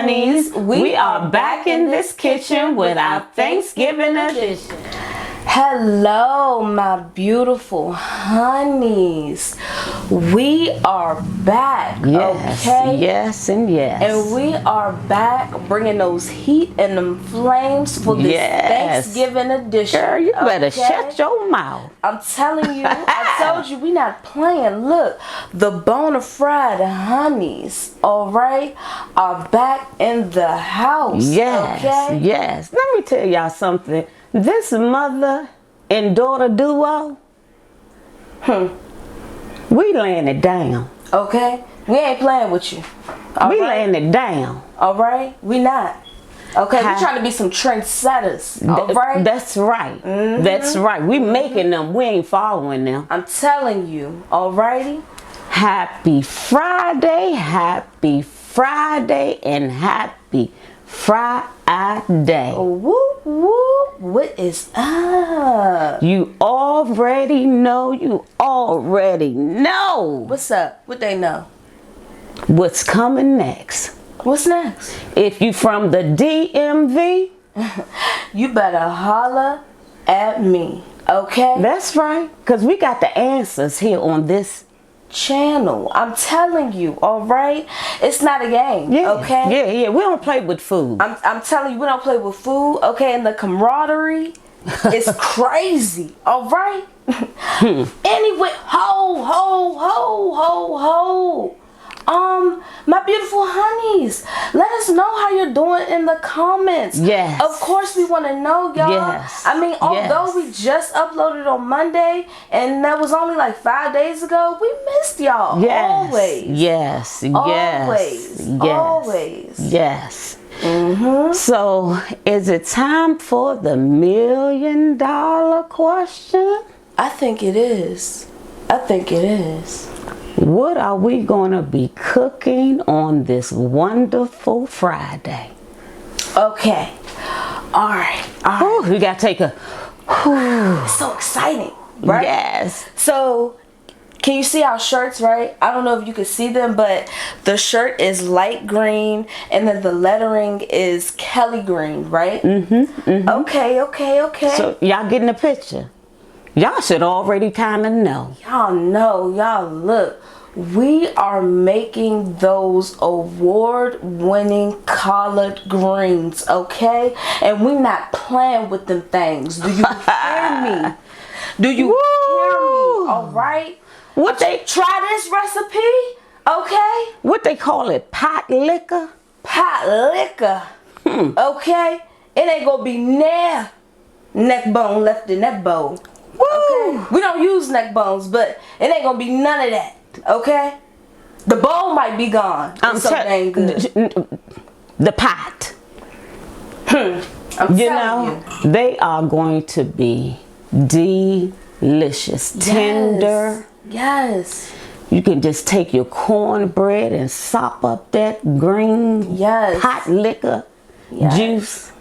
Hunnies, we are back in this kitchen with our Thanksgiving edition. Hello, my beautiful Hunnies. We are back. Yes, okay? yes, and yes. And we are back bringing those heat and them flames for this Thanksgiving edition. Girl, you better shut your mouth. I'm telling you, I told you we not playing. Look, the Bonafried Hunnies, all right, are back in the house. Yes, okay? yes. Let me tell y'all something. This mother and daughter duo, we laying it down. Okay? We ain't playing with you. We laying it down. All right? We not. Okay? We trying to be some trendsetters. All right? That's right. That's right. We making them. We ain't following them. I'm telling you. All righty? Happy Friday, and happy Friday. Whoop, whoop. What is up? You already know. What's up? What they know? What's coming next. What's next? If you from the DMV, you better holla at me. Okay? That's right. Because we got the answers here on this channel. I'm telling you, all right? It's not a game, okay? Yeah. We don't play with food. I'm telling you, we don't play with food, okay? And the camaraderie is crazy, all right? Anyway, my beautiful Hunnies, let us know how you're doing in the comments. Yes. Of course we want to know, y'all. Yes. I mean, although we just uploaded on Monday and that was only like 5 days ago, we missed y'all. Yes. Always. Yes. Always. Yes. Always. Yes. So, is it time for the $1 million question? I think it is. I think it is. What are we going to be cooking on this wonderful Friday? Okay. All right. Ooh, we got to take a... It's so exciting, right? Yes. So, can you see our shirts, right? I don't know if you can see them, but the shirt is light green, and then the lettering is Kelly green, right? Okay. So, y'all getting the picture? Y'all should already kind of know. Y'all know. Y'all look. We are making those award-winning collard greens, okay? And we not playing with them things. Do you hear me? Do you hear me? All right? What they try this recipe, okay? What they call it? Pot liquor? Pot liquor. Okay? It ain't gonna be neck bone left in that bowl. Okay? We don't use neck bones, but it ain't gonna be none of that. Okay? The bowl might be gone. It's so dang good. The pot. I'm telling you. They are going to be delicious. Tender. Yes. You can just take your cornbread and sop up that green pot liquor juice.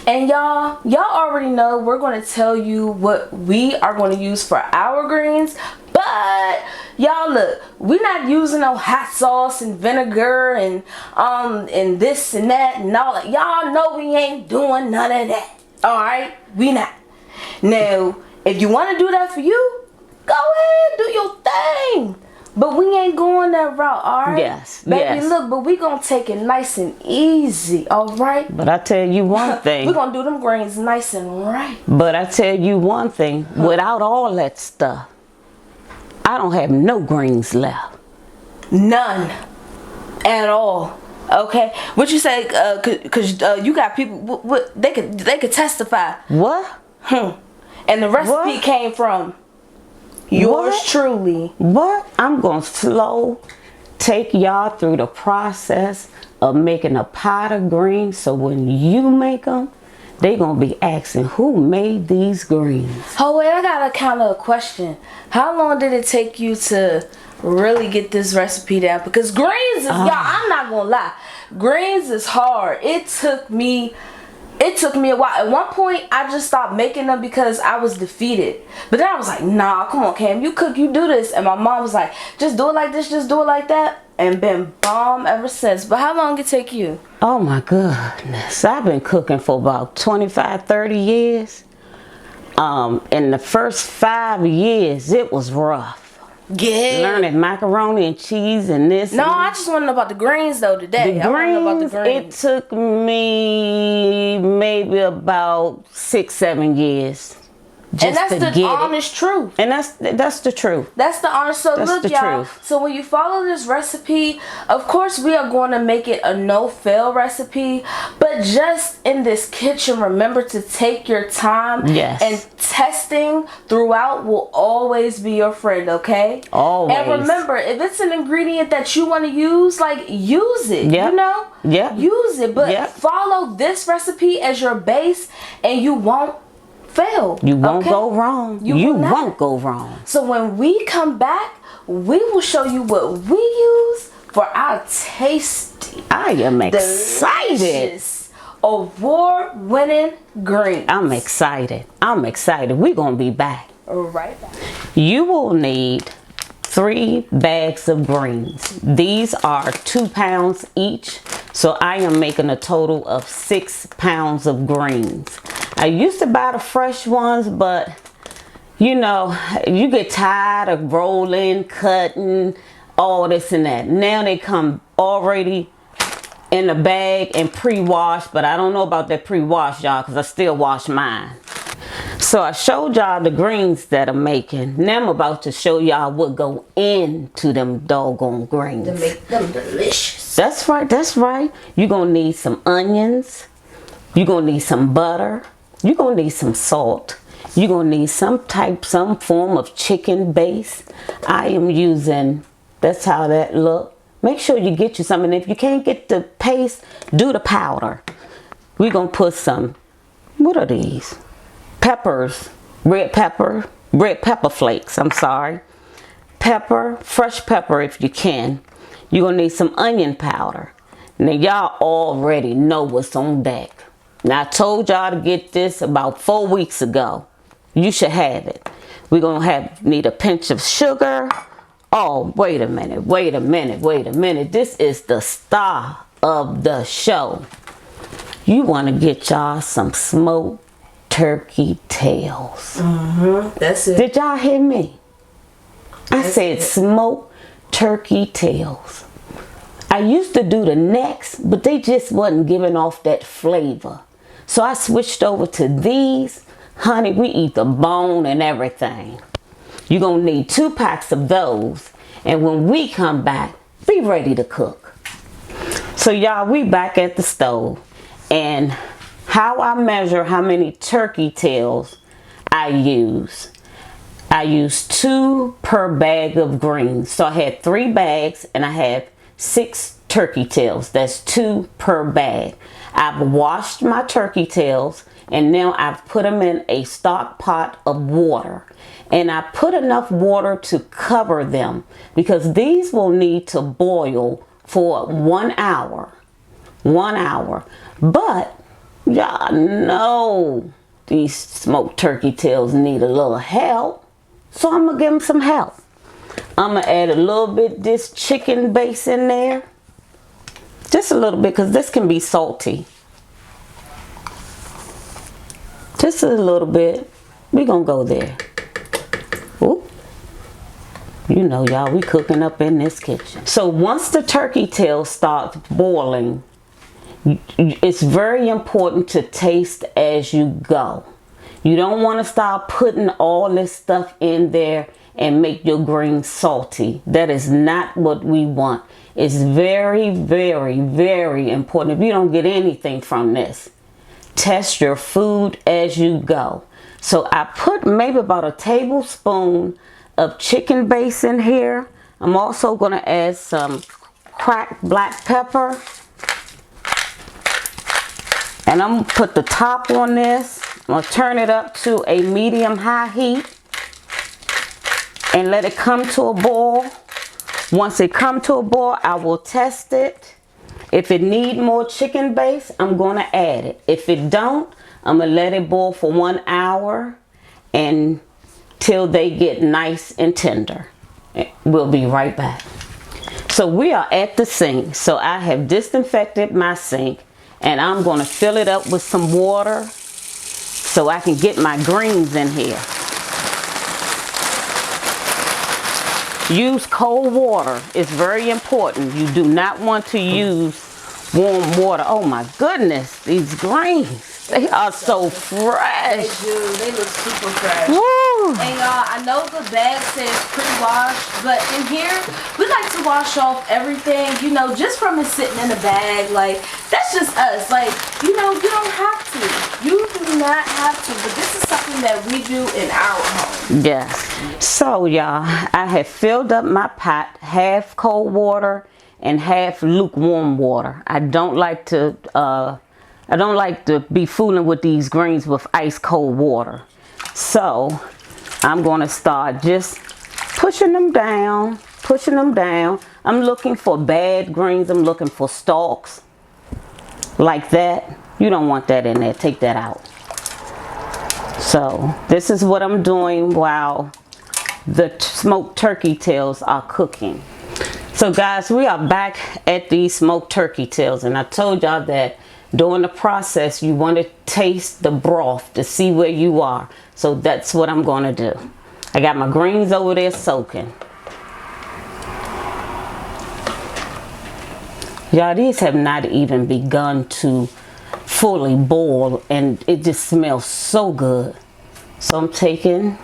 And y'all already know we're going to tell you what we are going to use for our greens. But y'all look, we're not using no hot sauce and vinegar and this and that and all that. Y'all know we ain't doing none of that. Alright? We not. Now, if you want to do that for you, go ahead, do your thing. But we ain't going that route, alright? Yes. Baby, look, but we gonna take it nice and easy, alright? But I tell you one thing. we gonna do them greens nice and right. But I tell you one thing. Without all that stuff, I don't have no greens left. None. At all. Okay? What you say, cause you got people, what they could testify. What? And the recipe came from yours truly. What? I'm going to slow take y'all through the process of making a pot of greens. So when you make them, they going to be asking, who made these greens? Oh, wait, I got a kind of a question. How long did it take you to really get this recipe down? Because greens is, y'all, I'm not going to lie. Greens is hard. It took me a while. At one point, I just stopped making them because I was defeated. But then I was like, nah, come on, Cam. You cook, you do this. And my mom was like, just do it like this, just do it like that. and been bomb ever since. But how long it take you? Oh my goodness. I've been cooking for about 25, 30 years. In the first 5 years, it was rough. Yeah. Learning macaroni and cheese and this. No, I just want to know about the greens though today. The I want to know about the greens, greens. it took me maybe about 6, 7 years. And that's the honest truth. And that's the truth. That's the honest. So That's look, the y'all. truth. So when you follow this recipe, of course we are going to make it a no-fail recipe. But just in this kitchen, remember to take your time. Yes. And testing throughout will always be your friend, okay? Always. And remember, if it's an ingredient that you want to use, like, use it. Yep. You know? Yep. Use it. But Yep. follow this recipe as your base and you won't fail. You won't okay? go wrong. You You will not. won't go wrong. So when we come back, we will show you what we use for our tasty, I am excited. delicious, award-winning greens. I'm excited. I'm excited. We're going to be back. Right back. You will need 3 bags of greens. These are 2 pounds each. So I am making a total of 6 pounds of greens. I used to buy the fresh ones, but you know, you get tired of rolling, cutting, all this and that. Now they come already in the bag and pre-washed, but I don't know about that pre-wash, y'all, because I still wash mine. So I showed y'all the greens that I'm making. Now I'm about to show y'all what go into them doggone greens. To make them delicious. That's right, that's right. You're going to need some onions. You're going to need some butter. You're going to need some salt. You're going to need some form of chicken base. I am using, that's how that look. Make sure you get you some. And if you can't get the paste, do the powder. We're going to put some, what are these? Peppers, red pepper flakes, I'm sorry. Pepper, fresh pepper if you can. You're going to need some onion powder. Now y'all already know what's on deck. Now I told y'all to get this about 4 weeks ago. You should have it. We're going to need a pinch of sugar. Oh, wait a minute. This is the star of the show. You want to get y'all some smoked turkey tails. That's it. Did y'all hear me? I said smoked turkey tails. I used to do the necks, but they just wasn't giving off that flavor. So I switched over to these. Honey, we eat the bone and everything. You're going to need 2 packs of those. And when we come back, be ready to cook. So y'all, we back at the stove. And how I measure how many turkey tails I use. I use 2 per bag of greens. So I had 3 bags and I have 6 turkey tails. That's 2 per bag. I've washed my turkey tails and now I've put them in a stock pot of water. And I put enough water to cover them because these will need to boil for 1 hour. 1 hour. But y'all know these smoked turkey tails need a little help. So I'm going to give them some help. I'm going to add a little bit this chicken base in there. Just a little bit because this can be salty. Just a little bit. We're going to go there. Ooh. You know, y'all, we cooking up in this kitchen. So once the turkey tail starts boiling, it's very important to taste as you go. You don't want to start putting all this stuff in there and make your greens salty. That is not what we want. It's very, very, very important. If you don't get anything from this, test your food as you go. So I put maybe about a tablespoon of chicken base in here. I'm also going to add some cracked black pepper. And I'm going to put the top on this. I'm going to turn it up to a medium-high heat. And let it come to a boil. Once it comes to a boil, I will test it. If it need more chicken base, I'm going to add it. If it don't, I'm going to let it boil for 1 hour until they get nice and tender. We'll be right back. So we are at the sink. So I have disinfected my sink, and I'm going to fill it up with some water so I can get my greens in here. Use cold water. It's very important. You do not want to use warm water. Oh my goodness, these greens, they are so fresh. They do. They look super fresh. Woo. And y'all, I know the bag says pre-washed, but in here, we like to wash off everything, you know, just from it sitting in the bag. Like, that's just us. Like, you know, you don't have to. You do not have to, but this is something that we do in our home. Yes. So y'all, I have filled up my pot, half cold water and half lukewarm water. I don't like to be fooling with these greens with ice cold water. So I'm going to start just pushing them down. I'm looking for bad greens. I'm looking for stalks like that. You don't want that in there. Take that out. So this is what I'm doing while the smoked turkey tails are cooking. So guys, we are back at these smoked turkey tails, and I told y'all that during the process you want to taste the broth to see where you are. So that's what I'm going to do. I got my greens over there soaking. Y'all, these have not even begun to fully boil, and it just smells so good. So I'm taking,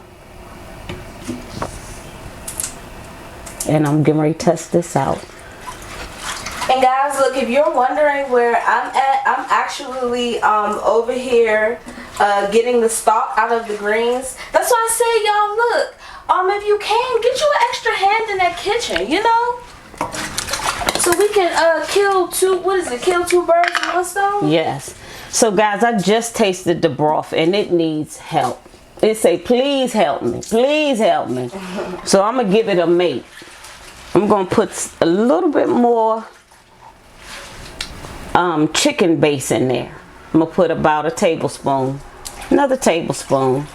and I'm getting ready to test this out. And guys, look, if you're wondering where I'm at, I'm actually over here getting the stalk out of the greens. That's why I say, y'all, look, if you can, get you an extra hand in that kitchen, you know? So we can kill two birds with one stone? Yes. So guys, I just tasted the broth and it needs help. It say, please help me. Please help me. So I'm going to give it a mate. I'm going to put a little bit more chicken base in there. I'm going to put about a tablespoon. Another tablespoon.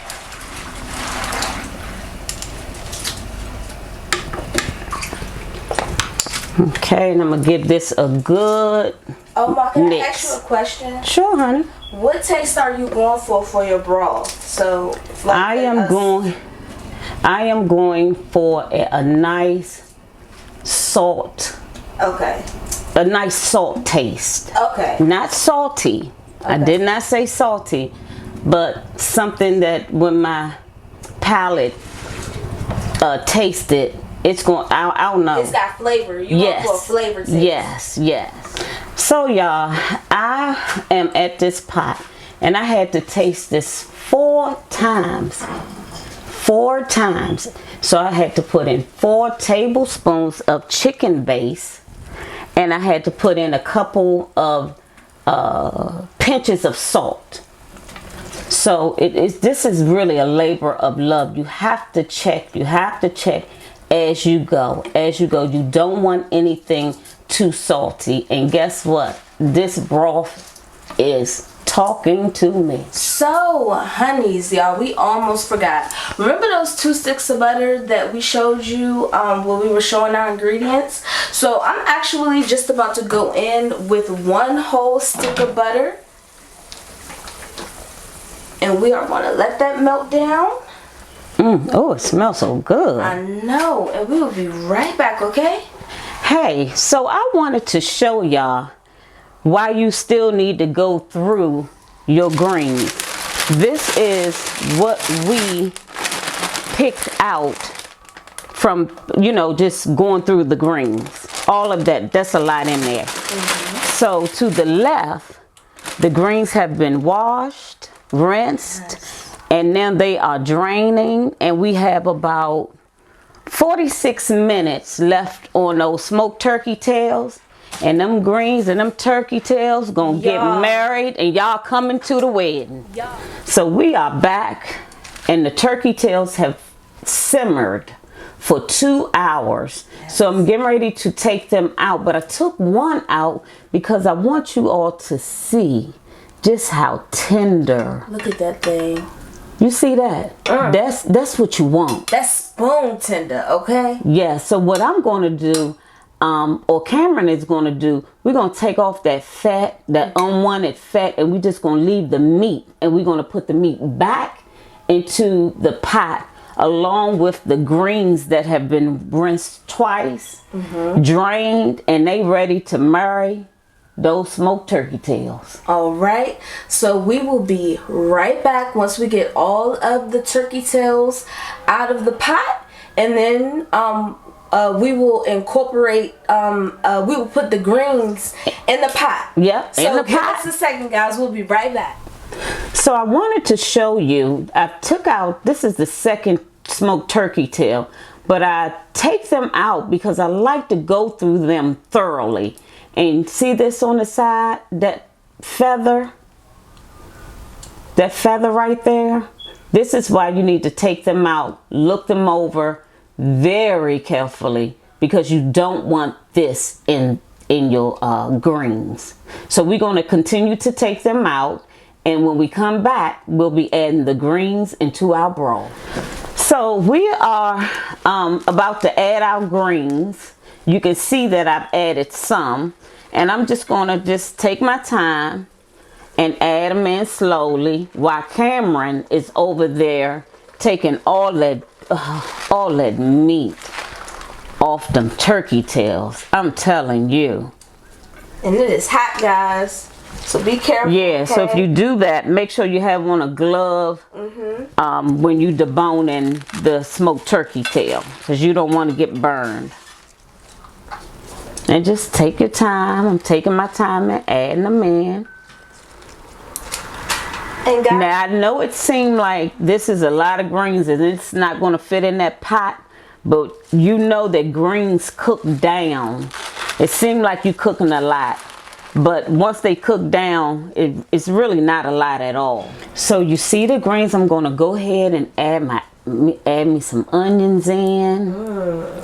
Okay, and I'm going to give this a good Oh my, can mix. I ask you a question? Sure, honey. What taste are you going for your broth? So like I am going for a nice salt. Okay. A nice salt taste. Okay. Not salty. Okay. I did not say salty, but something that when my palate taste it, it's going. I'll know. It's got flavor. You want for a flavor taste. Yes. Yes. So y'all, I am at this pot, and I had to taste this 4 times. 4 times. So I had to put in 4 tablespoons of chicken base, and I had to put in a couple of pinches of salt. So this is really a labor of love. You have to check. You have to check as you go. As you go, you don't want anything too salty. And guess what? This broth is talking to me. So, honeys, y'all, we almost forgot. Remember those 2 sticks of butter that we showed you when we were showing our ingredients? So I'm actually just about to go in with 1 whole stick of butter, and we are going to let that melt down. Oh, it smells so good. I know, and we will be right back, okay? Hey, so I wanted to show y'all why you still need to go through your greens. This is what we picked out from, you know, just going through the greens. All of that, that's a lot in there. So to the left, the greens have been washed, rinsed, and now they are draining, and we have about 46 minutes left on those smoked turkey tails, and them greens and them turkey tails gonna get married, and y'all coming to the wedding. So we are back, and the turkey tails have simmered for 2 hours. So I'm getting ready to take them out, but I took one out because I want you all to see just how tender. Look at that thing. You see that? That's what you want. That's spoon tender, okay? Yeah, so what I'm going to do, or Cameron is going to do, we're going to take off that fat, that unwanted fat, and we're just going to leave the meat, and we're going to put the meat back into the pot along with the greens that have been rinsed twice, drained, and they ready to marry those smoked turkey tails. All right, so we will be right back once we get all of the turkey tails out of the pot, and then we will incorporate, we will put the greens in the pot. Yep, so in the give pot. us a second, guys. We'll be right back. So I wanted to show you, I took out, this is the second smoked turkey tail, but I take them out because I like to go through them thoroughly. And see this on the side, that feather right there? This is why you need to take them out, look them over very carefully, because you don't want this in your greens. So we're going to continue to take them out, and when we come back, we'll be adding the greens into our broth. So we are about to add our greens. You can see that I've added some, and I'm just going to just take my time and add them in slowly while Cameron is over there taking all that meat off them turkey tails. I'm telling you. And it is hot, guys, so be careful. Yeah, okay? so if you do that, make sure you have on a glove when you deboning the smoked turkey tail, because you don't want to get burned. And just take your time. I'm taking my time and adding them in. And guys, now I know it seemed like this is a lot of greens and it's not going to fit in that pot, but you know that greens cook down. It seemed like you're cooking a lot, but once they cook down, it's really not a lot at all. So you see the greens, I'm going to go ahead and add me some onions in.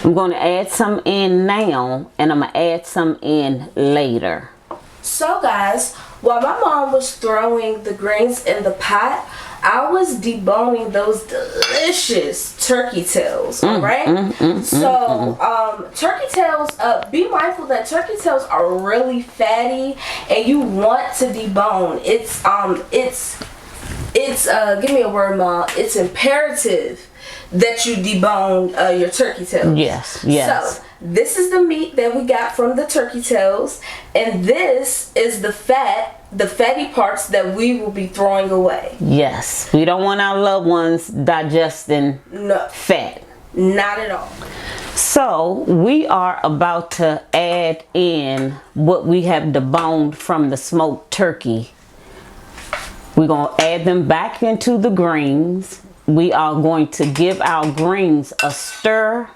I'm going to add some in now, and I'm going to add some in later. So guys, while my mom was throwing the greens in the pot, I was deboning those delicious turkey tails, alright? Turkey tails, be mindful that turkey tails are really fatty, and you want to debone. Give me a word, Mom. It's imperative that you debone your turkey tails. Yes. So this is the meat that we got from the turkey tails, and this is the fatty parts that we will be throwing away. Yes, we don't want our loved ones digesting fat. Not at all. So we are about to add in what we have deboned from the smoked turkey. We're going to add them back into the greens. We are going to give our greens a stir.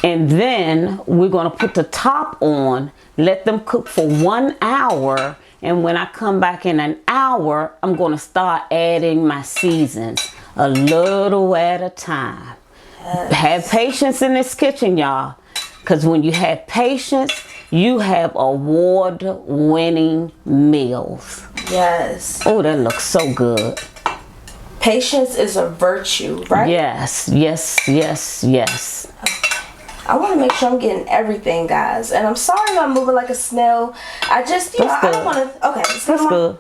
And then we're going to put the top on, let them cook for 1 hour. And when I come back in an hour, I'm going to start adding my seasons a little at a time. Yes. Have patience in this kitchen, y'all. Because when you have patience, you have award-winning meals. Yes. Oh, that looks so good. Patience is a virtue, right? Yes. Okay. I want to make sure I'm getting everything, guys. And I'm sorry if I'm moving like a snail. I just, I don't want to. Okay, that's good.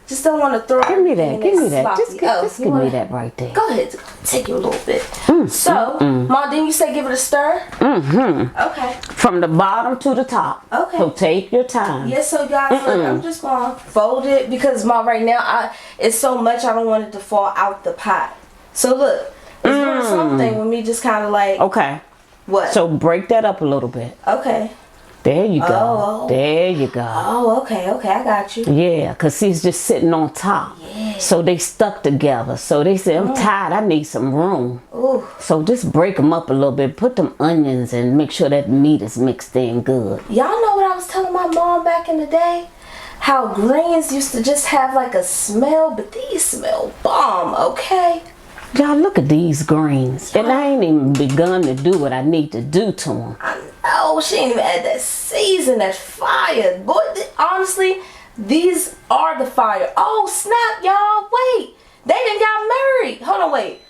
Just don't want to throw. Give me that. Give me that. Just give me that right there. Go ahead. Take you a little bit. Mom, didn't you say give it a stir? Okay. From the bottom to the top. Okay. So take your time. Yes. So guys, look, I'm just gonna fold it because Mom, right now, it's so much I don't want it to fall out the pot. So look, it's doing something with me, just kind of like. Okay. What? So break that up a little bit. Okay. There you go. Oh. There you go. Oh, okay, I got you. Yeah, because he's just sitting on top. Yeah. So they stuck together. So they said, I'm tired, I need some room. Ooh. So just break them up a little bit. Put them onions and make sure that meat is mixed in good. Y'all know what I was telling my mom back in the day? How greens used to just have like a smell, but these smell bomb, okay? Y'all look at these greens. And I ain't even begun to do what I need to do to them. I know, she ain't even had that season, that fire. Boy, honestly, these are the fire. Oh, snap, y'all. Wait. They done got married. Hold on, wait.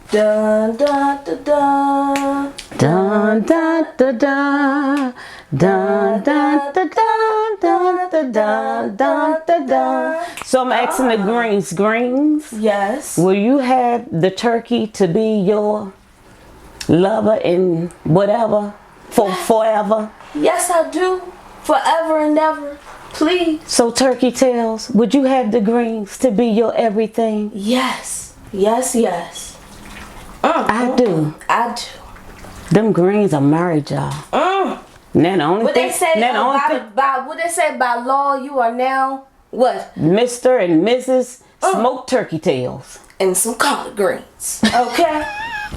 Dun dun dun dun. Dun dun dun dun. Dun dun dun dun dun dun dun dun dun dun. So I'm asking the greens. Yes. Will you have the turkey to be your lover and whatever for forever? Yes, I do. Forever and ever. Please. So turkey tails, would you have the greens to be your everything? Yes. Yes, yes. I do. I do. Them greens are married, y'all. Now the only What thing, they say what they say by law, you are now what? Mr. and Mrs. Smoked turkey tails. And some collard greens. Okay.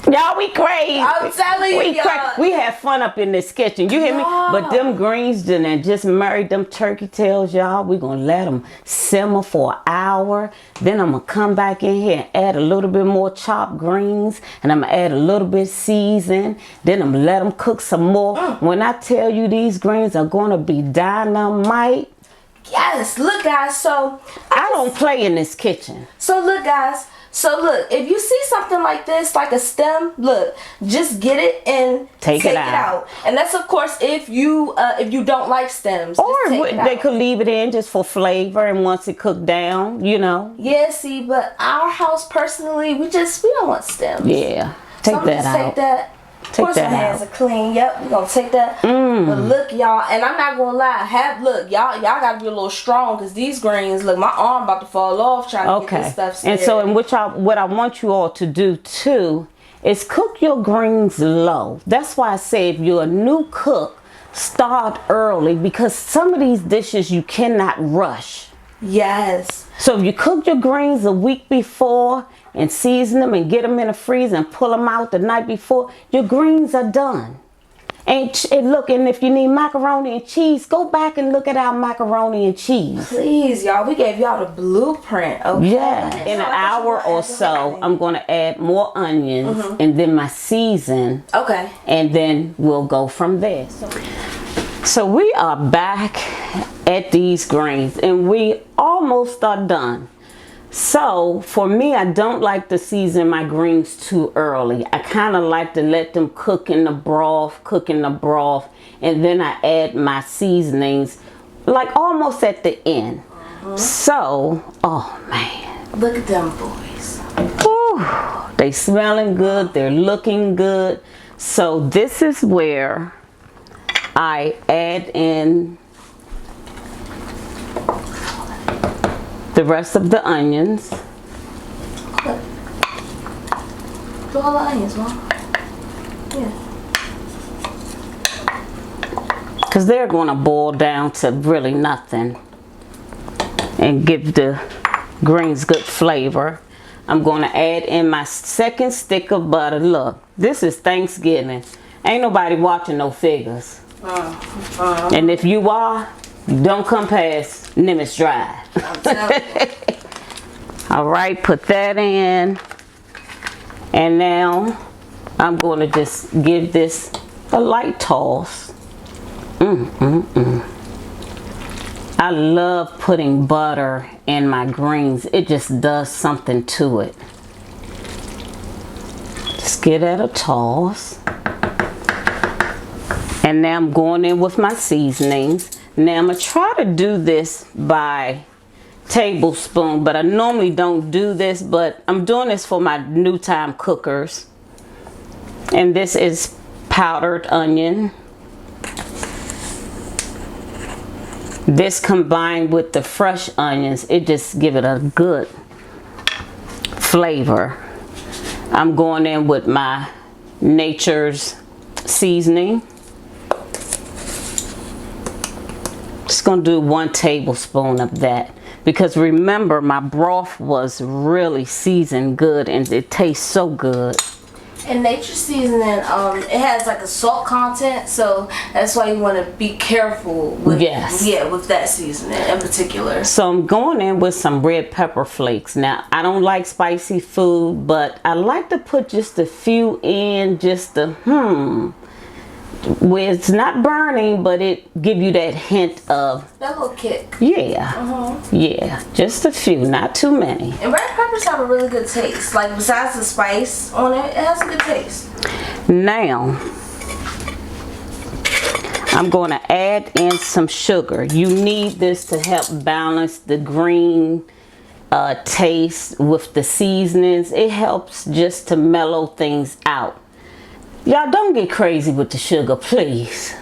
Y'all, we crazy. I'm telling you, y'all. We have fun up in this kitchen. You hear me? But them greens done just married them turkey tails, y'all. We gonna let them simmer for an hour. Then I'm gonna come back in here and add a little bit more chopped greens. And I'm gonna add a little bit season. Then I'm gonna let them cook some more. When I tell you these greens are gonna be dynamite. Yes, look guys, so I don't play in this kitchen. So look guys, if you see something like this, like a stem, look, just get it and take it out. And that's of course if you don't like stems. Or they could leave it in just for flavor, and once it cooked down, you know. Yeah, see, but our house personally, we don't want stems. Yeah, take that out. Take that. Of course my hands are clean. Yep, we're gonna take that. But look, y'all, and I'm not gonna lie. Y'all gotta be a little strong because these greens, look, my arm about to fall off trying to get this stuff started. And so, what I want you all to do too is cook your greens low. That's why I say if you're a new cook, start early, because some of these dishes you cannot rush. Yes. So if you cook your greens a week before and season them and get them in the freezer and pull them out the night before, your greens are done. And look, and if you need macaroni and cheese, go back and look at our macaroni and cheese. Please, y'all, we gave y'all the blueprint. Okay. Yeah. In an hour or so, I'm going to add more onions and then my season. Okay. And then we'll go from there. So we are back at these greens and we almost are done. So for me, I don't like to season my greens too early. I kind of like to let them cook in the broth, and then I add my seasonings like almost at the end. So, oh man. Look at them boys. Whew, they smelling good, they're looking good. So this is where I add in the rest of the onions. Do all the onions, Mom. Yeah. Because they're going to boil down to really nothing and give the greens good flavor. I'm going to add in my second stick of butter. Look, this is Thanksgiving. Ain't nobody watching no figures. And if you are, don't come past Nimitz Drive. All right, put that in. And now I'm going to just give this a light toss. I love putting butter in my greens. It just does something to it. Just give that a toss. And now I'm going in with my seasonings. Now I'm going to try to do this by tablespoon, but I normally don't do this, but I'm doing this for my new time cookers. And this is powdered onion. This combined with the fresh onions, it just give it a good flavor. I'm going in with my Nature's seasoning. Just gonna do 1 tablespoon of that, because remember my broth was really seasoned good and it tastes so good. And Nature Seasoning, it has like a salt content, so that's why you want to be careful with with that seasoning in particular. So I'm going in with some red pepper flakes. Now I don't like spicy food, but I like to put just a few in, just to where it's not burning, but it give you that hint of that little kick. Yeah. Yeah, just a few, not too many. And red peppers have a really good taste. Like besides the spice on it, it has a good taste. Now, I'm going to add in some sugar. You need this to help balance the green taste with the seasonings. It helps just to mellow things out. Y'all don't get crazy with the sugar, please.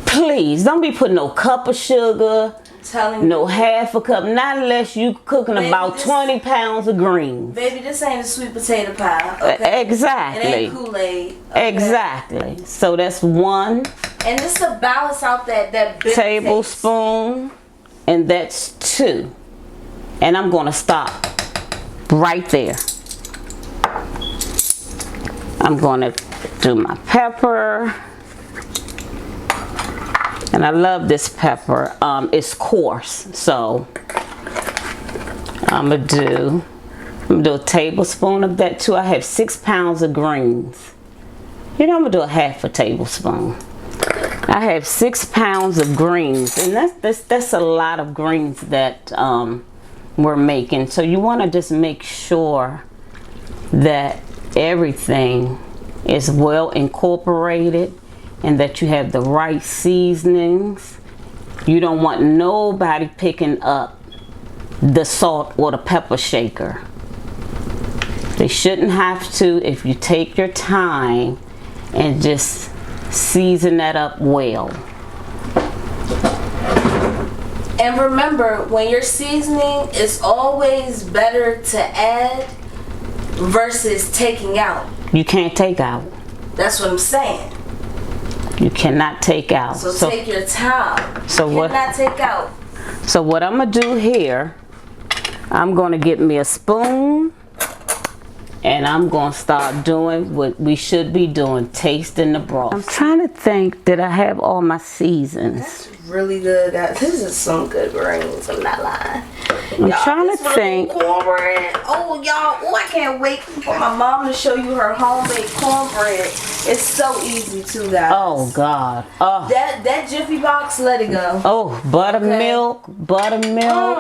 Please, don't be putting no cup of sugar, no half a cup, not unless you cooking baby, about 20 pounds of greens. Baby, this ain't a sweet potato pie. Okay? Exactly. It ain't Kool-Aid. Okay? Exactly. So that's one. And this to balance out that bitter tablespoon, and that's 2. And I'm gonna stop right there. I'm gonna do my pepper. And I love this pepper. It's coarse, so I'm gonna do a tablespoon of that too. I have 6 pounds of greens. You know, I'm gonna do a half a tablespoon. I have 6 pounds of greens, and that's a lot of greens that we're making. So you want to just make sure that everything is well incorporated and that you have the right seasonings. You don't want nobody picking up the salt or the pepper shaker. They shouldn't have to if you take your time and just season that up well. And remember, when you're seasoning, it's always better to add versus taking out. You can't take out. That's what I'm saying. You cannot take out. So take your time. So you cannot take out. So what I'm gonna do here, I'm gonna get me a spoon, and I'm gonna start doing what we should be doing, tasting the broth. I'm trying to think that I have all my seasons. That's really good, guys. This is some good greens, I'm not lying. I'm trying to think. Cornbread. Oh, y'all. Oh, I can't wait for my mom to show you her homemade cornbread. It's so easy too, guys. Oh, God. Oh. That Jiffy box, let it go. Oh, buttermilk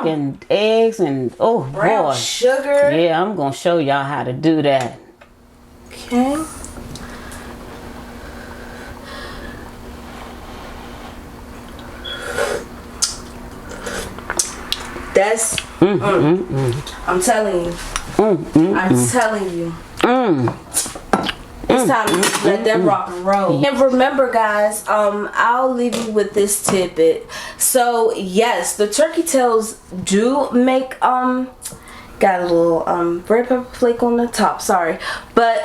and eggs and brown boy. Sugar. Yeah, I'm going to show y'all how to do that. Okay. That's I'm telling you. I'm telling you. It's time to let that rock and roll. And remember, guys, I'll leave you with this tidbit. So yes, the turkey tails do make got a little red pepper flake on the top, sorry, but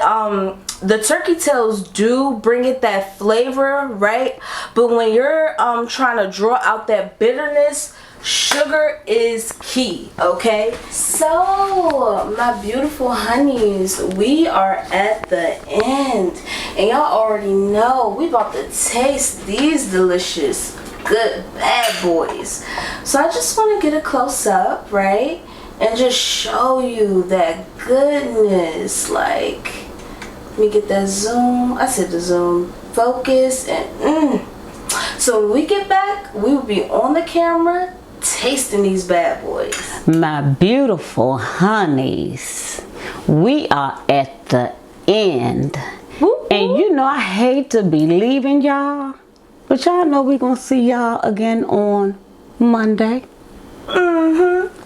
the turkey tails do bring it that flavor, right? But when you're trying to draw out that bitterness, sugar is key, okay? So my beautiful honeys, we are at the end, and y'all already know we about to taste these delicious good bad boys. So I just want to get a close up, right, and just show you that goodness. Like, let me get that zoom. I said the zoom focus, and so when we get back, we will be on the camera tasting these bad boys. My beautiful honeys, we are at the end. Woo-hoo. And you know I hate to be leaving y'all, but y'all know we're gonna see y'all again on Monday.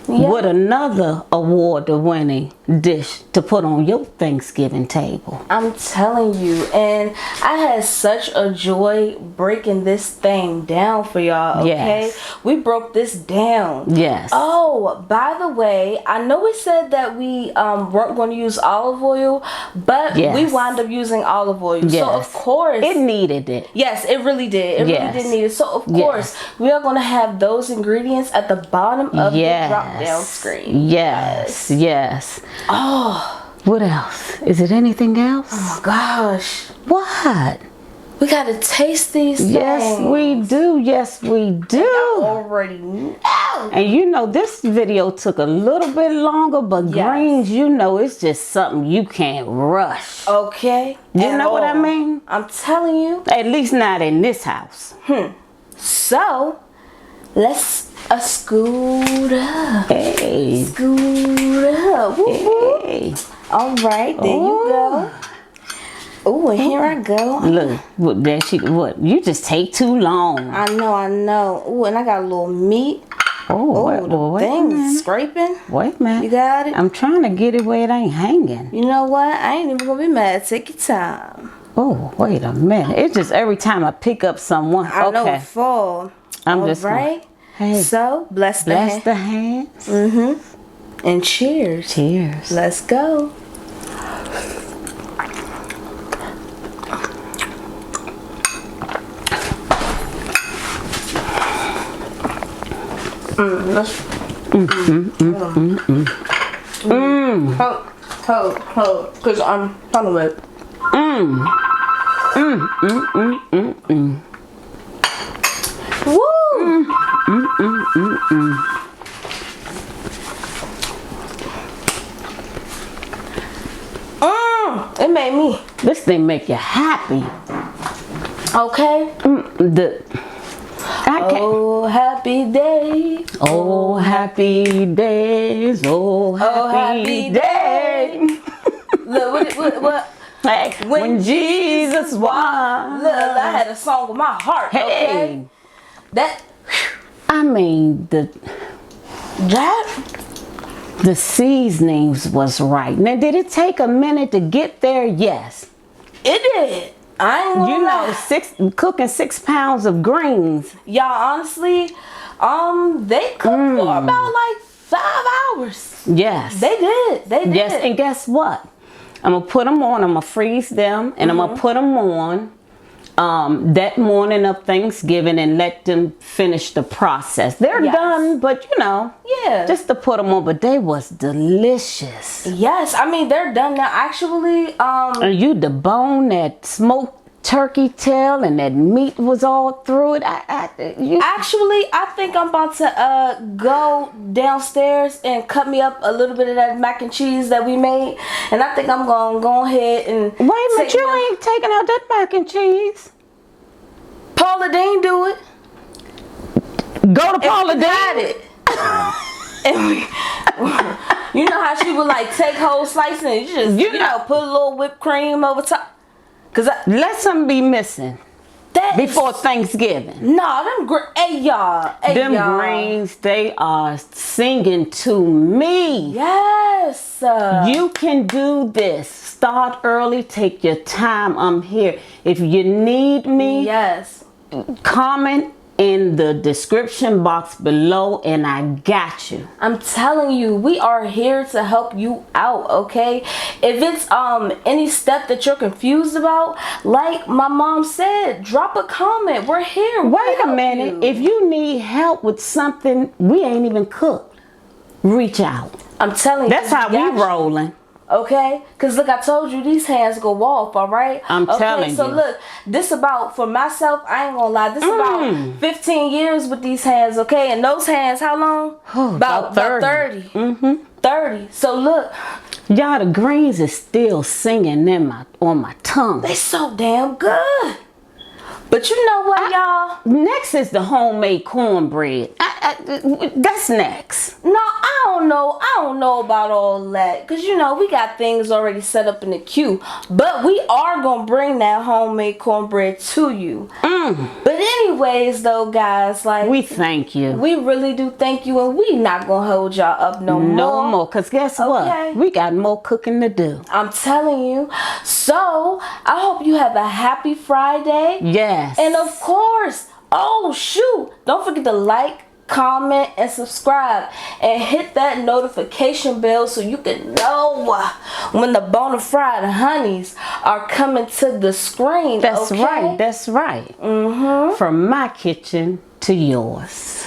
Yep. With another award-winning dish to put on your Thanksgiving table. I'm telling you, and I had such a joy breaking this thing down for y'all, okay? Yes. We broke this down. Yes. Oh, by the way, I know we said that we weren't going to use olive oil, but we wound up using olive oil. Yes. So, of course, it needed it. Yes, it really did. It really did need it. So, of course, we are going to have those ingredients at the bottom of the drop-down screen. Yes. Yes. Oh, what else? Is it anything else? Oh my gosh. What? We gotta taste these things. Yes, we do. Yes, we do. Y'all already know. go. And you know, this video took a little bit longer, but greens, you know, it's just something you can't rush. Okay. You know what I mean? I'm telling you. At least not in this house. So, let's scoot up. Hey. Scoot up. Woo-hoo. Hey. All right, there you go. Oh, and here I go. Look, what? You just take too long. I know. Oh, and I got a little meat. Oh, the thing scraping. Wait a minute. You got it? I'm trying to get it where it ain't hanging. You know what? I ain't even gonna be mad. Take your time. Oh, wait a minute. It's just every time I pick up someone. I know it fall. I'm just right. Hey, so bless the hands. And cheers. Cheers. Let's go. Hold, cause I'm kind of wet. Woo! It made me. This thing make you happy. Okay. Oh, happy day. Oh, happy days. Oh, happy day. Look, what? Hey, when Jesus won. Look, I had a song with my heart. Hey. Okay. That. I mean, the seasonings was right. Now, did it take a minute to get there? Yes. It did. I ain't gonna lie. Cooking 6 pounds of greens. Y'all, honestly, they cooked for about like 5 hours. Yes. They did. Yes, and guess what? I'm going to put them on. I'm going to freeze them. And I'm going to put them on that morning of Thanksgiving and let them finish the process. They're done, but you know. Yeah. Just to put them on. But they was delicious. Yes. I mean, they're done now. Actually, and you debone that smoked turkey tail and that meat was all through it. Actually, I think I'm about to go downstairs and cut me up a little bit of that mac and cheese that we made, and I think I'm gonna go ahead and wait a minute. You ain't taking out that mac and cheese. Paula Deen do it. Go to Paula Deen. Got it. And you know how she would like take whole slices and just you know put a little whipped cream over top. Cause let some be missing before Thanksgiving. No, hey y'all. Them greens, they are singing to me. Yes. You can do this. Start early. Take your time. I'm here. If you need me, yes, comment in the description box below and I got you. I'm telling you, we are here to help you out, okay? If it's any step that you're confused about, like my mom said, drop a comment. We're here. Wait a minute. If you need help with something we ain't even cooked, reach out. I'm telling you. That's how we rolling. Okay, because look, I told you these hands go off, all right? I'm telling you. So look, this about, for myself, I ain't gonna lie, this about 15 years with these hands, okay? And those hands, how long? About 30. 30. So look. Y'all, the greens is still singing on my tongue. They so damn good. But you know what, y'all? Next is the homemade cornbread. That's next. No, I don't know about all that. Because, you know, we got things already set up in the queue. But we are going to bring that homemade cornbread to you. But anyways, though, guys, like... we thank you. We really do thank you. And we not going to hold y'all up no more. No more. Because guess what? We got more cooking to do. I'm telling you. So, I hope you have a happy Friday. Yes. And of course, oh shoot, don't forget to like, comment, and subscribe. And hit that notification bell so you can know when the Bonafried Hunnies are coming to the screen. That's right. That's right. From my kitchen to yours.